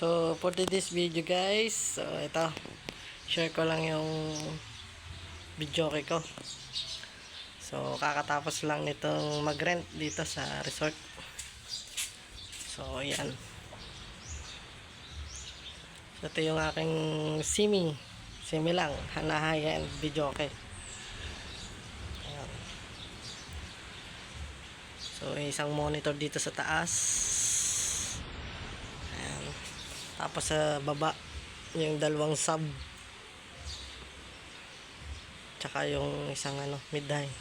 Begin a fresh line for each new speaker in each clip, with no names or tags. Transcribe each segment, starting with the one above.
So for this video guys, so ito, share ko lang yung video ko. So kakatapos lang nitong mag-rent dito sa resort. So yan. So ito yung aking simi lang, hanahayan video ko. Ayan. So isang monitor dito sa taas. Ayan. Tapos sa baba yung dalawang sub, tsaka yung isang mid-high.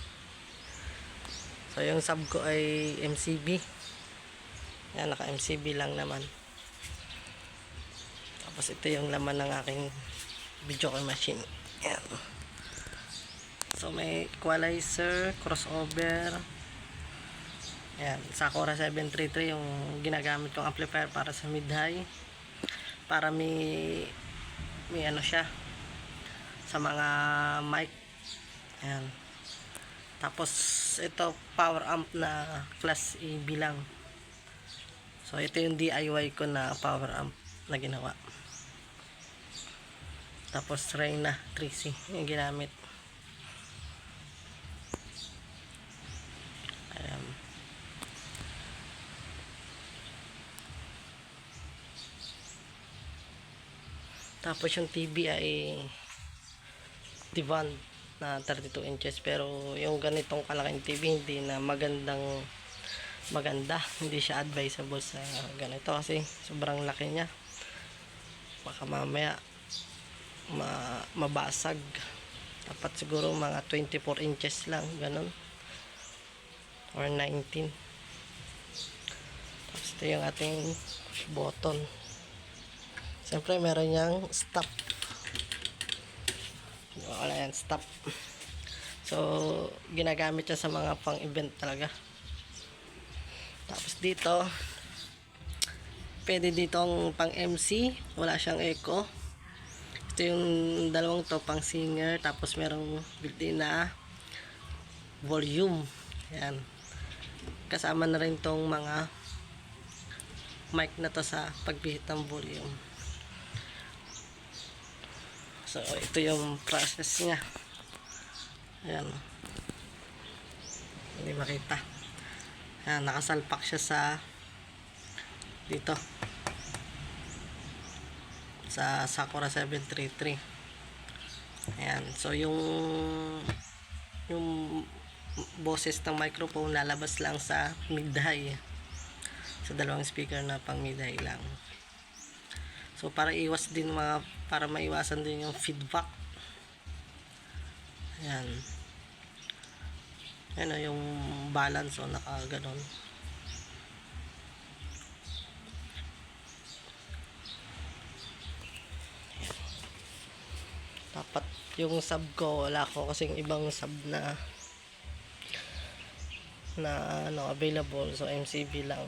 So yung sub ko ay MCB. Yan, naka MCB lang naman. Tapos ito yung laman ng aking video call machine. Yan. So may equalizer, crossover. Yan, Sakura 733 yung ginagamit kong amplifier para sa mid-high. Para may siya sa mga mic. Ayan. Tapos ito power amp na class AB lang. So ito yung DIY ko na power amp na ginawa. Tapos Reyna 3C yung ginamit. Ayan. Tapos yung TV ay Divan na 32 inches, pero yung ganitong kalaking TV hindi na maganda, hindi siya advisable sa ganito kasi sobrang laki niya. Baka mamaya mabasag. Dapat siguro mga 24 inches lang, ganun, or 19. Tapos ito yung ating button. Siyempre meron niyang stop. Wala yan, stop. So ginagamit siya sa mga pang event talaga. Tapos dito pwede ditong pang MC, wala siyang echo. Ito yung dalawang to pang singer. Tapos merong built-in na volume. Yan, kasama na rin tong mga mic na to sa pagbihit ng volume. So ito yung process niya. Ayan, hindi makita. Ayan, nakasalpak siya sa dito sa Sakura 733. Ayan, so yung boses ng microphone lalabas lang sa mid-high, sa dalawang speaker na pang mid-high lang. So para maiwasan din yung feedback. Ayan. Ayan o, yung balance o nakaganon. Dapat yung sub ko, wala ko kasing ibang sub na available. So MCB lang.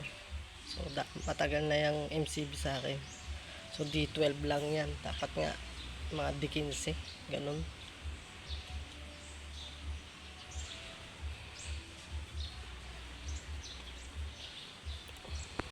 So matagal na yung MCB sa akin. So D12 lang yan. Dapat nga mga D15, ganun.